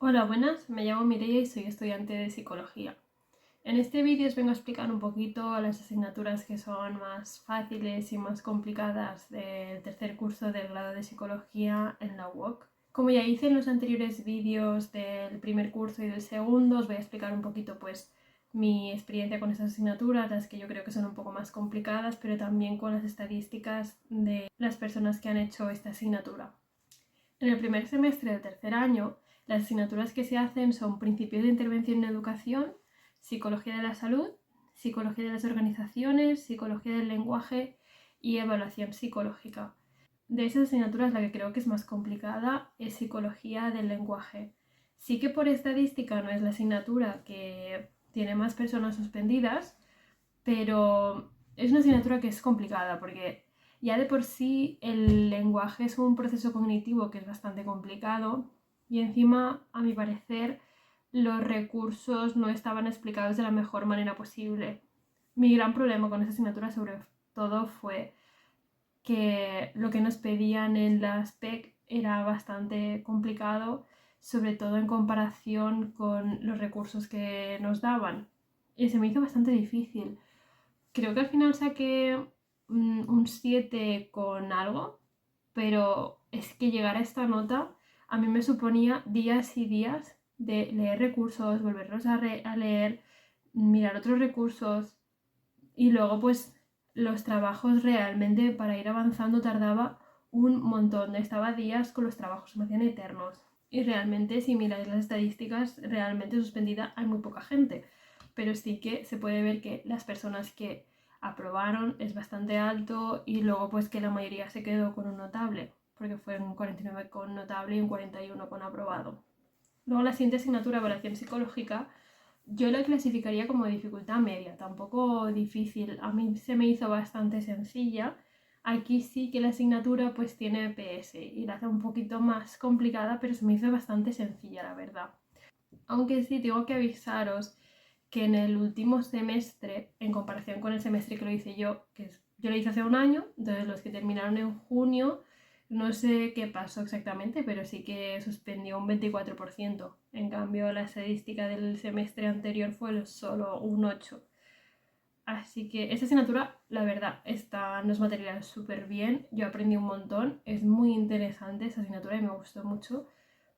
Hola, buenas, me llamo Mireia y soy estudiante de psicología. En este vídeo os vengo a explicar un poquito las asignaturas que son más fáciles y más complicadas del tercer curso del grado de psicología en la UOC. Como ya hice en los anteriores vídeos del primer curso y del segundo, os voy a explicar un poquito mi experiencia con esas asignaturas, las que yo creo que son un poco más complicadas, pero también con las estadísticas de las personas que han hecho esta asignatura. En el primer semestre del tercer año, las asignaturas que se hacen son Principios de Intervención en Educación, Psicología de la Salud, Psicología de las Organizaciones, Psicología del Lenguaje y Evaluación Psicológica. De esas asignaturas, la que creo que es más complicada es Psicología del Lenguaje. Sí que por estadística no es la asignatura que tiene más personas suspendidas, pero es una asignatura que es complicada porque ya de por sí el lenguaje es un proceso cognitivo que es bastante complicado y encima, a mi parecer, los recursos no estaban explicados de la mejor manera posible. Mi gran problema con esa asignatura sobre todo fue que lo que nos pedían en las PEC era bastante complicado, sobre todo en comparación con los recursos que nos daban. Y se me hizo bastante difícil. Creo que al final saqué un 7 con algo, pero es que llegar a esta nota a mí me suponía días y días de leer recursos, volverlos a leer, mirar otros recursos y luego pues los trabajos realmente para ir avanzando tardaba un montón. Estaba días con los trabajos, se me hacían eternos. Y realmente si miráis las estadísticas, realmente suspendida hay muy poca gente. Pero sí que se puede ver que las personas que aprobaron es bastante alto y luego pues que la mayoría se quedó con un notable, porque fue un 49 con notable y un 41 con aprobado. Luego la siguiente asignatura, evaluación psicológica, yo la clasificaría como dificultad media, tampoco difícil. A mí se me hizo bastante sencilla. Aquí sí que la asignatura pues tiene PS y la hace un poquito más complicada, pero se me hizo bastante sencilla, la verdad. Aunque sí tengo que avisaros que en el último semestre, en comparación con el semestre que lo hice yo, yo lo hice hace un año, entonces los que terminaron en junio, no sé qué pasó exactamente, pero sí que suspendió un 24%. En cambio, la estadística del semestre anterior fue solo un 8%. Así que esta asignatura, la verdad, está en los materiales súper bien. Yo aprendí un montón, es muy interesante esa asignatura y me gustó mucho.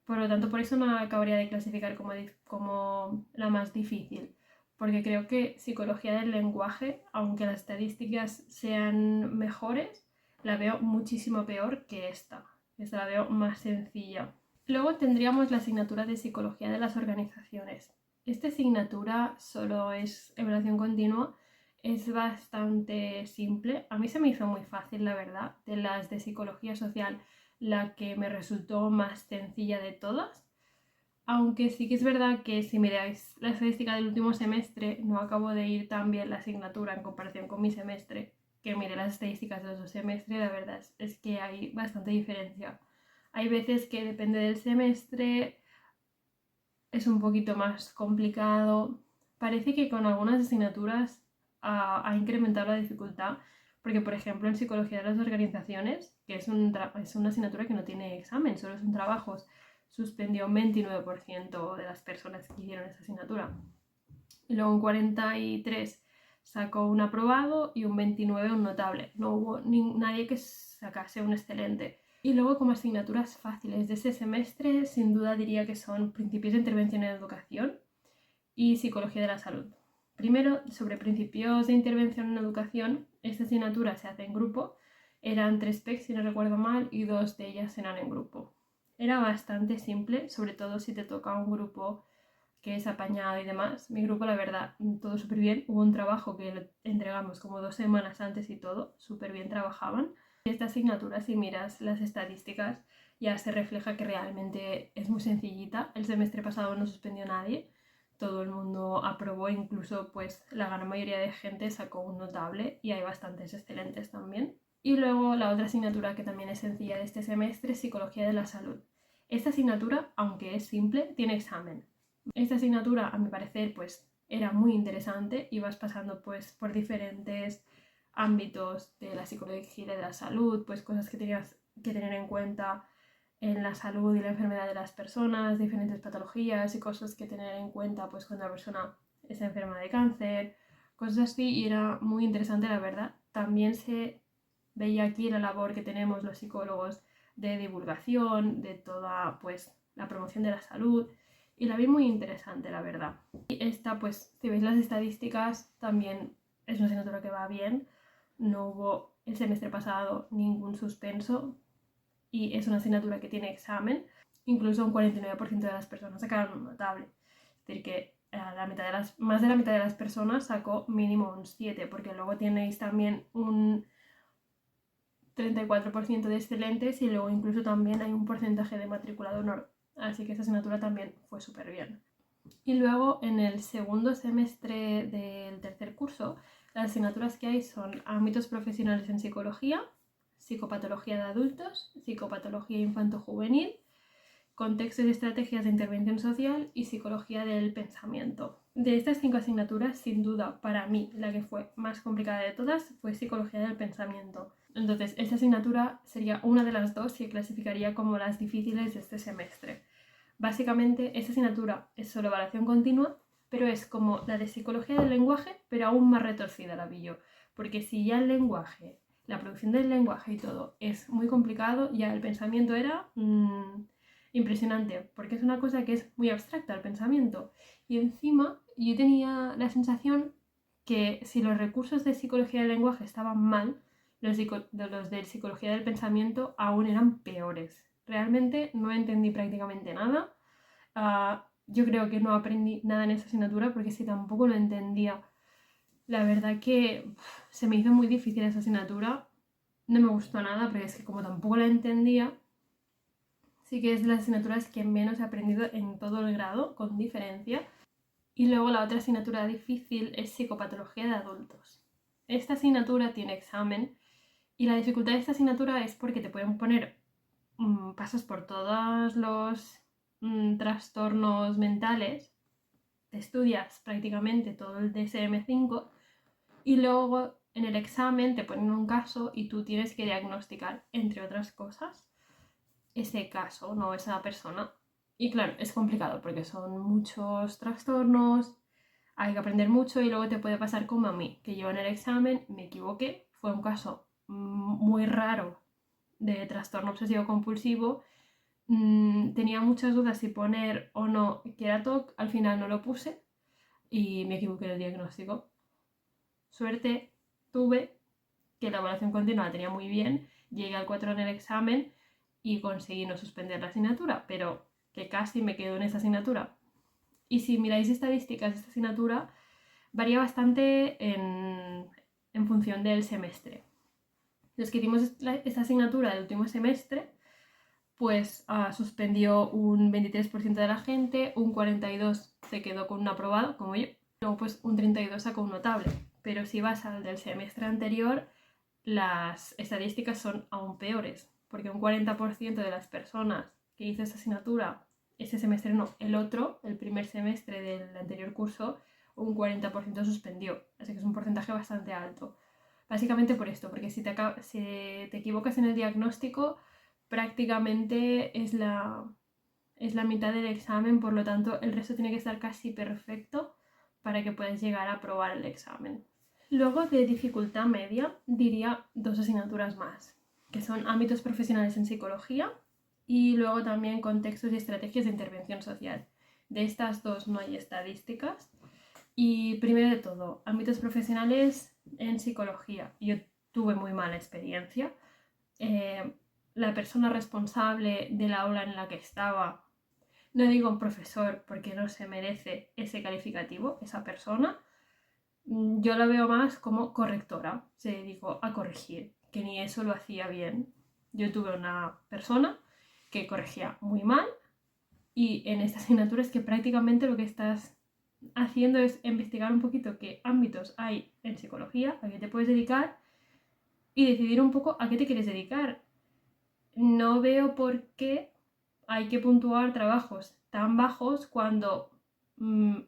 Por lo tanto, por eso no la acabaría de clasificar como la más difícil, porque creo que psicología del lenguaje, aunque las estadísticas sean mejores, la veo muchísimo peor que esta. Esta la veo más sencilla. Luego tendríamos la asignatura de psicología de las organizaciones. Esta asignatura solo es evaluación continua, es bastante simple. A mí se me hizo muy fácil, la verdad, de las de psicología social la que me resultó más sencilla de todas. Aunque sí que es verdad que si miráis la estadística del último semestre, no acabo de ir tan bien la asignatura en comparación con mi semestre, que miré las estadísticas de los dos semestres, la verdad es que hay bastante diferencia. Hay veces que depende del semestre, es un poquito más complicado. Parece que con algunas asignaturas ha incrementado la dificultad, porque por ejemplo en psicología de las organizaciones, que es una asignatura que no tiene examen, solo son trabajos, suspendió un 29% de las personas que hicieron esa asignatura. Y luego un 43 sacó un aprobado y un 29 un notable. No hubo nadie que sacase un excelente. Y luego como asignaturas fáciles de ese semestre, sin duda diría que son Principios de Intervención en Educación y Psicología de la Salud. Primero, sobre Principios de Intervención en Educación, esta asignatura se hace en grupo. Eran 3 PEC, si no recuerdo mal, y 2 de ellas eran en grupo. Era bastante simple, sobre todo si te toca un grupo que es apañado y demás. Mi grupo, la verdad, todo súper bien. Hubo un trabajo que lo entregamos como 2 semanas antes y todo, súper bien trabajaban. Y esta asignatura, si miras las estadísticas, ya se refleja que realmente es muy sencillita. El semestre pasado no suspendió nadie, todo el mundo aprobó, incluso pues la gran mayoría de gente sacó un notable y hay bastantes excelentes también. Y luego la otra asignatura que también es sencilla de este semestre es Psicología de la Salud. Esta asignatura, aunque es simple, tiene examen. Esta asignatura, a mi parecer, pues era muy interesante y vas pasando pues por diferentes ámbitos de la psicología y de la salud, pues cosas que tenías que tener en cuenta en la salud y la enfermedad de las personas, diferentes patologías y cosas que tener en cuenta pues cuando la persona está enferma de cáncer, cosas así, y era muy interesante la verdad. También se veía aquí la labor que tenemos los psicólogos de divulgación, de toda pues la promoción de la salud, y la vi muy interesante la verdad. Y esta pues si veis las estadísticas también es una asignatura que va bien, no hubo el semestre pasado ningún suspenso y es una asignatura que tiene examen, incluso un 49% de las personas sacaron un notable. Es decir, que más de la mitad de las personas sacó mínimo un 7, porque luego tenéis también un 34% de excelentes y luego incluso también hay un porcentaje de matriculado honor. Así que esa asignatura también fue súper bien. Y luego en el segundo semestre del tercer curso, las asignaturas que hay son ámbitos profesionales en psicología, psicopatología de adultos, psicopatología infanto-juvenil, contextos y estrategias de intervención social y psicología del pensamiento. De estas 5 asignaturas, sin duda, para mí, la que fue más complicada de todas fue psicología del pensamiento. Entonces, esta asignatura sería una de las 2 que clasificaría como las difíciles de este semestre. Básicamente, esta asignatura es solo evaluación continua, pero es como la de psicología del lenguaje, pero aún más retorcida la vi yo. Porque si ya el lenguaje, la producción del lenguaje y todo es muy complicado, ya el pensamiento era impresionante, porque es una cosa que es muy abstracta el pensamiento. Y encima yo tenía la sensación que si los recursos de psicología del lenguaje estaban mal, los de psicología del pensamiento aún eran peores. Realmente no entendí prácticamente nada. Yo creo que no aprendí nada en esa asignatura porque si tampoco lo entendía, la verdad que se me hizo muy difícil esa asignatura. No me gustó nada, pero es que como tampoco la entendía, sí que es de las asignaturas que menos he aprendido en todo el grado, con diferencia. Y luego la otra asignatura difícil es psicopatología de adultos. Esta asignatura tiene examen y la dificultad de esta asignatura es porque te pueden poner pasas por todos los trastornos mentales, te estudias prácticamente todo el DSM-5 y luego en el examen te ponen un caso y tú tienes que diagnosticar, entre otras cosas, ese caso, no esa persona. Y claro, es complicado porque son muchos trastornos, hay que aprender mucho y luego te puede pasar como a mí, que yo en el examen me equivoqué, fue un caso muy raro de trastorno obsesivo compulsivo. Tenía muchas dudas si poner o no que era TOC, al final no lo puse y me equivoqué en el diagnóstico. Suerte tuve que la evaluación continua la tenía muy bien, llegué al 4 en el examen y conseguí no suspender la asignatura, pero que casi me quedo en esa asignatura. Y si miráis estadísticas de esta asignatura, varía bastante en función del semestre. Los que hicimos esta asignatura del último semestre, pues suspendió un 23% de la gente, un 42% se quedó con un aprobado, como yo, luego pues un 32% sacó un notable. Pero si vas al del semestre anterior, las estadísticas son aún peores, porque un 40% de las personas que hizo esta asignatura, este semestre no, el otro, el primer semestre del anterior curso, un 40% suspendió, así que es un porcentaje bastante alto. Básicamente por esto, porque si te equivocas en el diagnóstico, prácticamente es la mitad del examen, por lo tanto el resto tiene que estar casi perfecto para que puedas llegar a aprobar el examen. Luego de dificultad media diría 2 asignaturas más, que son ámbitos profesionales en psicología y luego también contextos y estrategias de intervención social. De estas 2 no hay estadísticas. Y primero de todo, ámbitos profesionales en psicología. Yo tuve muy mala experiencia. La persona responsable del aula en la que estaba, no digo un profesor porque no se merece ese calificativo, esa persona, yo la veo más como correctora, se dedicó a corregir, que ni eso lo hacía bien. Yo tuve una persona que corregía muy mal y en esta asignatura es que prácticamente lo que estás haciendo es investigar un poquito qué ámbitos hay en psicología, a qué te puedes dedicar y decidir un poco a qué te quieres dedicar. No veo por qué hay que puntuar trabajos tan bajos cuando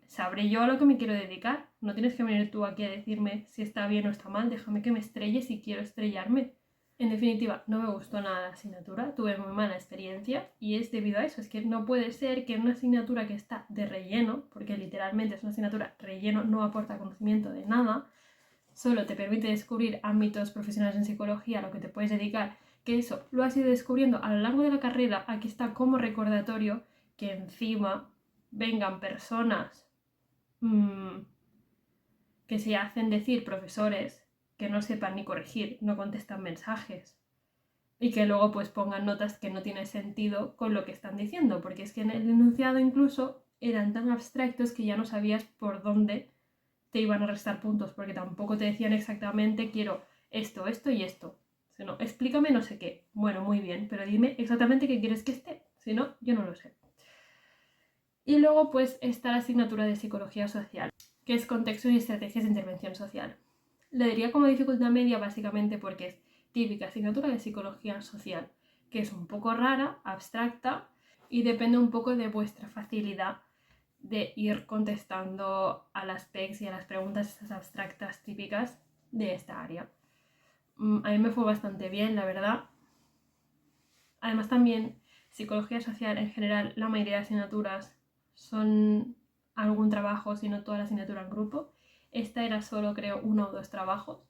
sabré yo a lo que me quiero dedicar. No tienes que venir tú aquí a decirme si está bien o está mal, déjame que me estrelle si quiero estrellarme. En definitiva, no me gustó nada la asignatura, tuve muy mala experiencia y es debido a eso. Es que no puede ser que una asignatura que está de relleno, porque literalmente es una asignatura relleno, no aporta conocimiento de nada, solo te permite descubrir ámbitos profesionales en psicología a lo que te puedes dedicar, que eso lo has ido descubriendo a lo largo de la carrera. Aquí está como recordatorio que encima vengan personas que se hacen decir profesores que no sepan ni corregir, no contestan mensajes y que luego pues pongan notas que no tienen sentido con lo que están diciendo, porque es que en el enunciado incluso eran tan abstractos que ya no sabías por dónde te iban a restar puntos, porque tampoco te decían exactamente quiero esto, esto y esto. Si no, explícame no sé qué. Bueno, muy bien, pero dime exactamente qué quieres que esté, si no, yo no lo sé. Y luego pues está la asignatura de psicología social, que es contexto y estrategias de intervención social. Le diría como dificultad media básicamente porque es típica asignatura de psicología social, que es un poco rara, abstracta y depende un poco de vuestra facilidad de ir contestando a las PECs y a las preguntas estas abstractas típicas de esta área. A mí me fue bastante bien, la verdad. Además también psicología social en general, la mayoría de asignaturas son algún trabajo, si no toda la asignatura en grupo. Esta era solo creo 1 o 2 trabajos.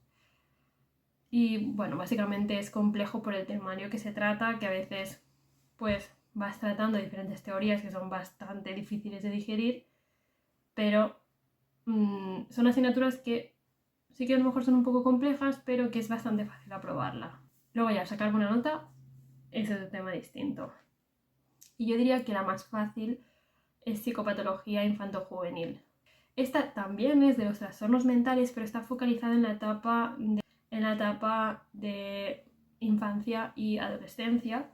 Y bueno, básicamente es complejo por el temario que se trata, que a veces pues vas tratando diferentes teorías que son bastante difíciles de digerir, pero son asignaturas que sí que a lo mejor son un poco complejas, pero que es bastante fácil aprobarla. Luego ya sacar una nota es otro tema distinto. Y yo diría que la más fácil es psicopatología infanto-juvenil. Esta también es de los trastornos mentales, pero está focalizada en la etapa de infancia y adolescencia.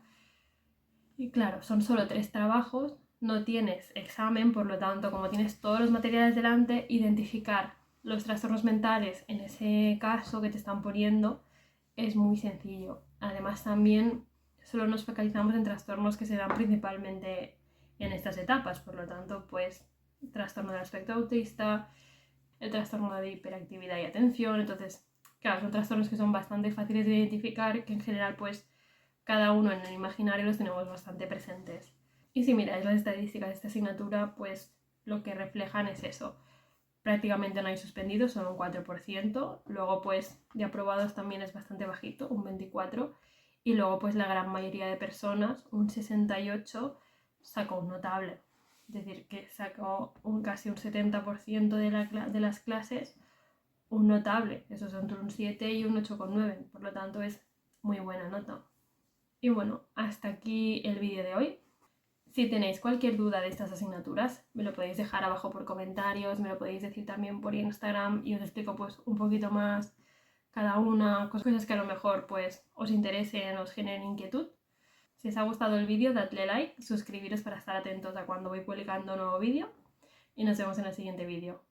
Y claro, son solo 3 trabajos, no tienes examen, por lo tanto, como tienes todos los materiales delante, identificar los trastornos mentales en ese caso que te están poniendo es muy sencillo. Además, también solo nos focalizamos en trastornos que se dan principalmente en estas etapas, por lo tanto, pues trastorno del espectro autista, el trastorno de hiperactividad y atención. Entonces, claro, son trastornos que son bastante fáciles de identificar, que en general pues cada uno en el imaginario los tenemos bastante presentes. Y si miráis las estadísticas de esta asignatura, pues lo que reflejan es eso. Prácticamente no hay suspendidos, son un 4%. Luego pues de aprobados también es bastante bajito, un 24%. Y luego pues la gran mayoría de personas, un 68%, sacó un notable. Es decir, que sacó casi un 70% de las clases un notable. Eso es entre un 7 y un 8,9. Por lo tanto es muy buena nota. Y bueno, hasta aquí el vídeo de hoy. Si tenéis cualquier duda de estas asignaturas, me lo podéis dejar abajo por comentarios, me lo podéis decir también por Instagram y os explico pues un poquito más cada una, cosas que a lo mejor pues os interesen, os generen inquietud. Si os ha gustado el vídeo, dadle like, suscribiros para estar atentos a cuando voy publicando un nuevo vídeo y nos vemos en el siguiente vídeo.